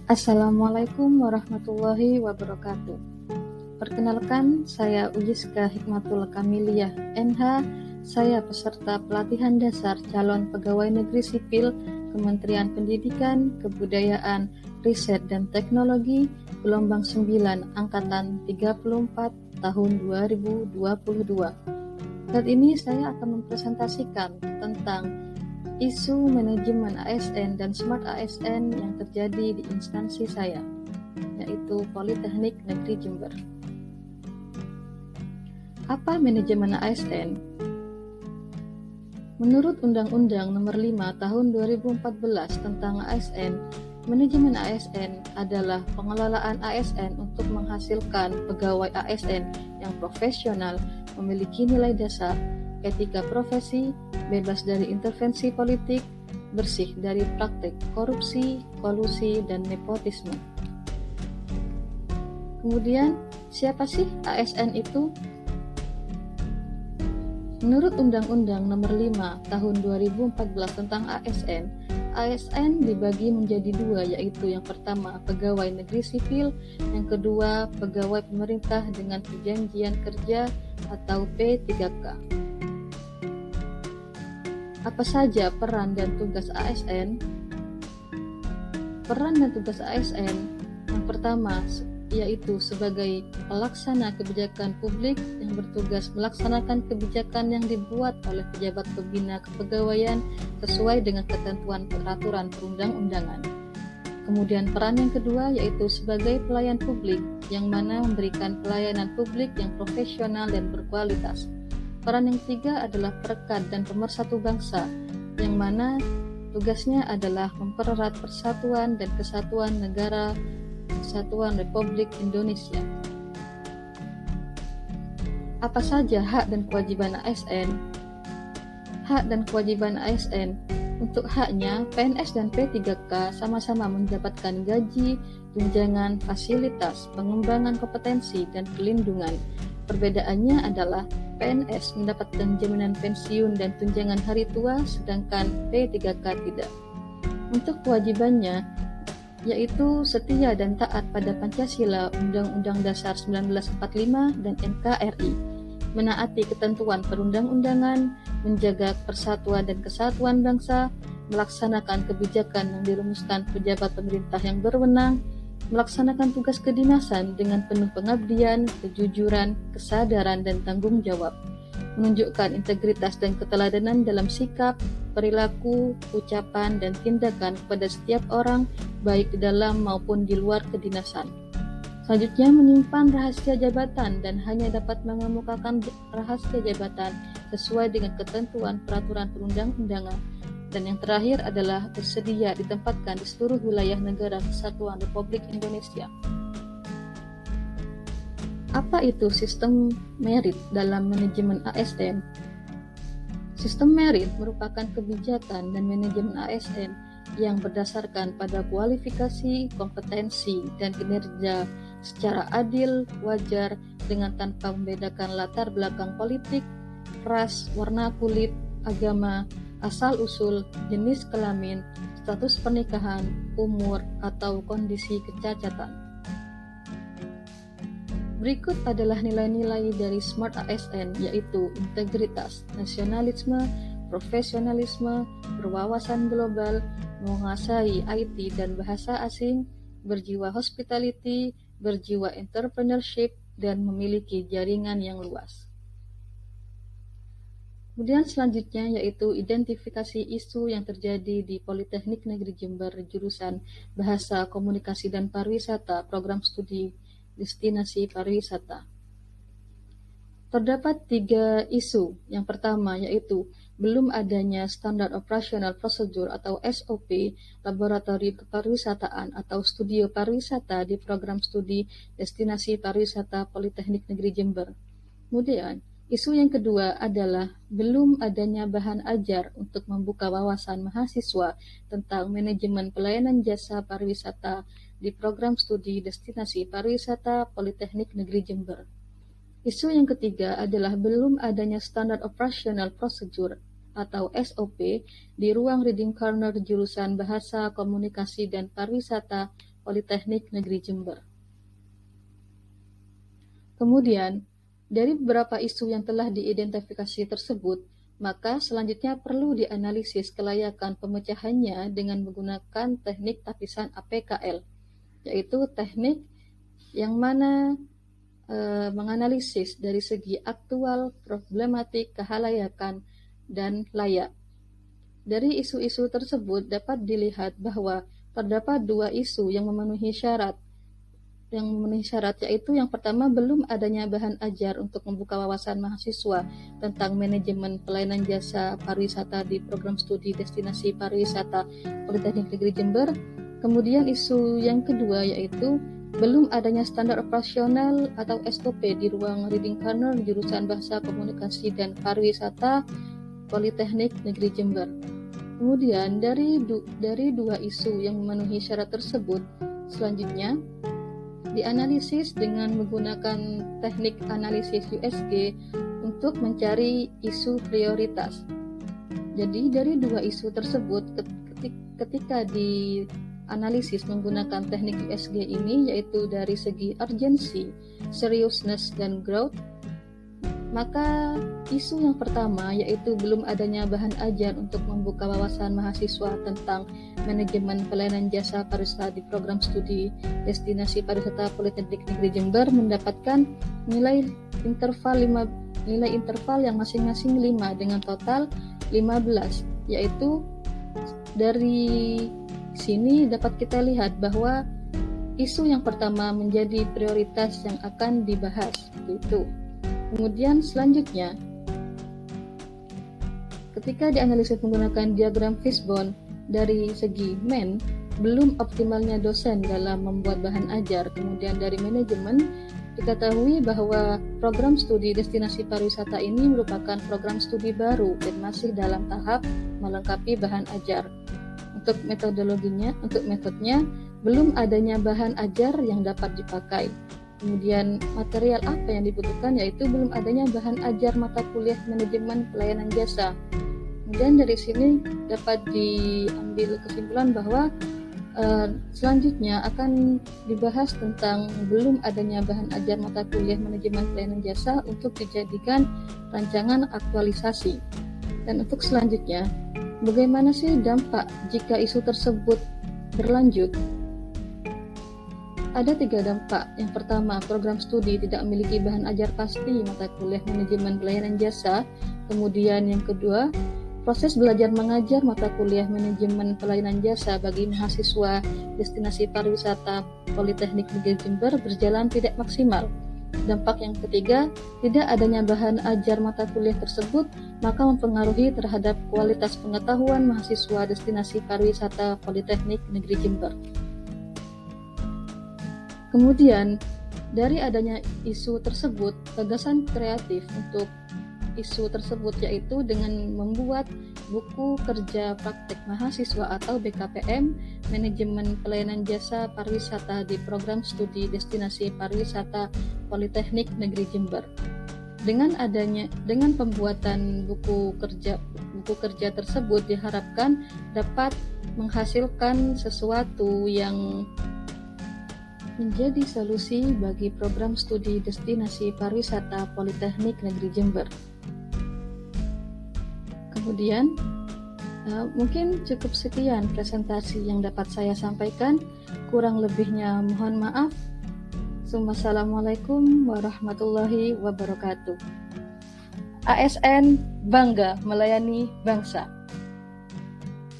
Assalamualaikum warahmatullahi wabarakatuh. Perkenalkan, saya Ujiska Hikmatul Kamiliyah, NH. Saya peserta pelatihan dasar calon pegawai negeri sipil Kementerian Pendidikan, Kebudayaan, Riset dan Teknologi gelombang 9 angkatan 34 tahun 2022. Saat ini saya akan mempresentasikan tentang isu manajemen ASN dan Smart ASN yang terjadi di instansi saya, yaitu Politeknik Negeri Jember. Apa manajemen ASN? Menurut Undang-Undang Nomor 5 Tahun 2014 tentang ASN, manajemen ASN adalah pengelolaan ASN untuk menghasilkan pegawai ASN yang profesional, memiliki nilai dasar, etika profesi, bebas dari intervensi politik, bersih dari praktik korupsi, kolusi, dan nepotisme. Kemudian, siapa sih ASN itu? Menurut Undang-Undang Nomor 5 Tahun 2014 tentang ASN dibagi menjadi dua, yaitu yang pertama pegawai negeri sipil, yang kedua pegawai pemerintah dengan perjanjian kerja atau P3K. Apa saja peran dan tugas ASN? Peran dan tugas ASN yang pertama yaitu sebagai pelaksana kebijakan publik yang bertugas melaksanakan kebijakan yang dibuat oleh pejabat pembina kepegawaian sesuai dengan ketentuan peraturan perundang-undangan. Kemudian peran yang kedua yaitu sebagai pelayan publik yang mana memberikan pelayanan publik yang profesional dan berkualitas. Peran yang ketiga adalah perekat dan pemersatu bangsa, yang mana tugasnya adalah mempererat persatuan dan kesatuan negara Kesatuan Republik Indonesia. Apa saja hak dan kewajiban ASN? Hak dan kewajiban ASN. Untuk haknya, PNS dan P3K sama-sama mendapatkan gaji, tunjangan, fasilitas, pengembangan kompetensi, dan pelindungan. Perbedaannya adalah PNS mendapatkan jaminan pensiun dan tunjangan hari tua, sedangkan P3K tidak. Untuk kewajibannya, yaitu setia dan taat pada Pancasila, Undang-Undang Dasar 1945, dan NKRI, menaati ketentuan perundang-undangan, menjaga persatuan dan kesatuan bangsa, melaksanakan kebijakan yang dirumuskan pejabat pemerintah yang berwenang, melaksanakan tugas kedinasan dengan penuh pengabdian, kejujuran, kesadaran, dan tanggung jawab, menunjukkan integritas dan keteladanan dalam sikap, perilaku, ucapan, dan tindakan kepada setiap orang, baik di dalam maupun di luar kedinasan. Selanjutnya, menyimpan rahasia jabatan dan hanya dapat mengemukakan rahasia jabatan sesuai dengan ketentuan peraturan perundang-undangan. Dan yang terakhir adalah bersedia ditempatkan di seluruh wilayah negara Kesatuan Republik Indonesia. Apa itu sistem merit dalam manajemen ASN? Sistem merit merupakan kebijakan dan manajemen ASN yang berdasarkan pada kualifikasi, kompetensi, dan kinerja secara adil, wajar, dengan tanpa membedakan latar belakang politik, ras, warna kulit, agama, asal-usul, jenis kelamin, status pernikahan, umur, atau kondisi kecacatan. Berikut adalah nilai-nilai dari Smart ASN, yaitu integritas, nasionalisme, profesionalisme, berwawasan global, menguasai IT dan bahasa asing, berjiwa hospitality, berjiwa entrepreneurship, dan memiliki jaringan yang luas. Kemudian selanjutnya yaitu identifikasi isu yang terjadi di Politeknik Negeri Jember jurusan Bahasa Komunikasi dan Pariwisata, program studi destinasi pariwisata. Terdapat 3 isu. Yang pertama yaitu belum adanya standar operasional prosedur atau SOP laboratorium kepariwisataan atau studio pariwisata di program studi destinasi pariwisata Politeknik Negeri Jember. Kemudian isu yang kedua adalah belum adanya bahan ajar untuk membuka wawasan mahasiswa tentang manajemen pelayanan jasa pariwisata di program studi destinasi pariwisata Politeknik Negeri Jember. Isu yang ketiga adalah belum adanya standar operasional prosedur atau SOP di ruang reading corner jurusan Bahasa Komunikasi dan Pariwisata Politeknik Negeri Jember. Kemudian, dari beberapa isu yang telah diidentifikasi tersebut, maka selanjutnya perlu dianalisis kelayakan pemecahannya dengan menggunakan teknik tapisan APKL, yaitu teknik yang mana menganalisis dari segi aktual, problematik, kehalayakan, dan layak. Dari isu-isu tersebut dapat dilihat bahwa terdapat dua isu yang memenuhi syarat, yaitu yang pertama, belum adanya bahan ajar untuk membuka wawasan mahasiswa tentang manajemen pelayanan jasa pariwisata di program studi destinasi pariwisata Politeknik Negeri Jember. Kemudian isu yang kedua yaitu belum adanya standar operasional atau SOP di ruang reading corner jurusan Bahasa Komunikasi dan Pariwisata Politeknik Negeri Jember. Kemudian dari dua isu yang memenuhi syarat tersebut, selanjutnya dianalisis dengan menggunakan teknik analisis USG untuk mencari isu prioritas. Jadi dari dua isu tersebut, ketika dianalisis menggunakan teknik USG ini, yaitu dari segi urgency, seriousness, dan growth, maka isu yang pertama yaitu belum adanya bahan ajar untuk membuka wawasan mahasiswa tentang manajemen pelayanan jasa pariwisata di program studi destinasi pariwisata Politeknik Negeri Jember mendapatkan nilai interval yang masing-masing 5 dengan total 15, yaitu dari sini dapat kita lihat bahwa isu yang pertama menjadi prioritas yang akan dibahas, itu. Kemudian selanjutnya, ketika dianalisis menggunakan diagram fishbone dari segi belum optimalnya dosen dalam membuat bahan ajar. Kemudian dari manajemen, diketahui bahwa program studi destinasi pariwisata ini merupakan program studi baru dan masih dalam tahap melengkapi bahan ajar. Untuk metodenya, belum adanya bahan ajar yang dapat dipakai. Kemudian material apa yang dibutuhkan, yaitu belum adanya bahan ajar mata kuliah manajemen pelayanan jasa. Kemudian dari sini dapat diambil kesimpulan bahwa selanjutnya akan dibahas tentang belum adanya bahan ajar mata kuliah manajemen pelayanan jasa untuk dijadikan rancangan aktualisasi. Dan untuk selanjutnya, bagaimana sih dampak jika isu tersebut berlanjut? Ada 3 dampak. Yang pertama, program studi tidak memiliki bahan ajar pasti mata kuliah manajemen pelayanan jasa. Kemudian yang kedua, proses belajar mengajar mata kuliah manajemen pelayanan jasa bagi mahasiswa destinasi pariwisata Politeknik Negeri Jember berjalan tidak maksimal. Dampak yang ketiga, tidak adanya bahan ajar mata kuliah tersebut maka mempengaruhi terhadap kualitas pengetahuan mahasiswa destinasi pariwisata Politeknik Negeri Jember. Kemudian, dari adanya isu tersebut, gagasan kreatif untuk isu tersebut yaitu dengan membuat buku kerja praktek mahasiswa atau BKPM Manajemen Pelayanan Jasa Pariwisata di program studi destinasi pariwisata Politeknik Negeri Jember. Dengan pembuatan buku kerja tersebut diharapkan dapat menghasilkan sesuatu yang menjadi solusi bagi program studi destinasi pariwisata Politeknik Negeri Jember. Kemudian, mungkin cukup sekian presentasi yang dapat saya sampaikan. Kurang lebihnya mohon maaf. Wassalamualaikum warahmatullahi wabarakatuh. ASN bangga melayani bangsa.